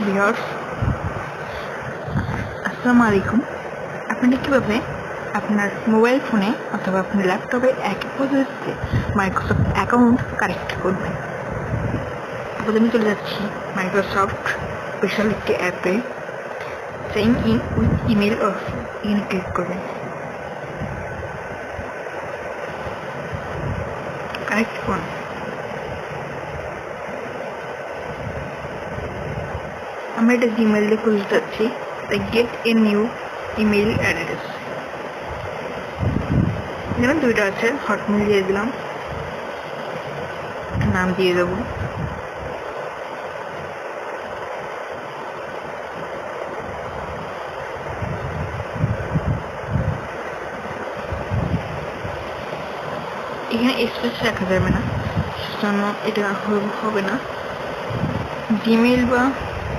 Viewers, আসসালামু আলাইকুম। আপনারা কীভাবে আপনার মোবাইল ফোনে অথবা আপনার ল্যাপটপে একই পদ্ধতিতে মাইক্রোসফট অ্যাকাউন্ট কানেক্ট করবেন। প্রথমে চলে যাচ্ছি মাইক্রোসফট স্পেশাল একটি অ্যাপে, sign in with email option, এখানে ক্লিক করবেন। কানেক্ট করুন। আমরা এটা জিমেল দিয়ে খুলতে চাচ্ছি, তাই get a new email address. যেমন দুইটা আছে, হটমেল দিয়ে দিলাম, নাম দিয়ে দেবো। এখানে স্পেস রাখা যাবে না, সেজন্য এটা হবে না। জিমেল বা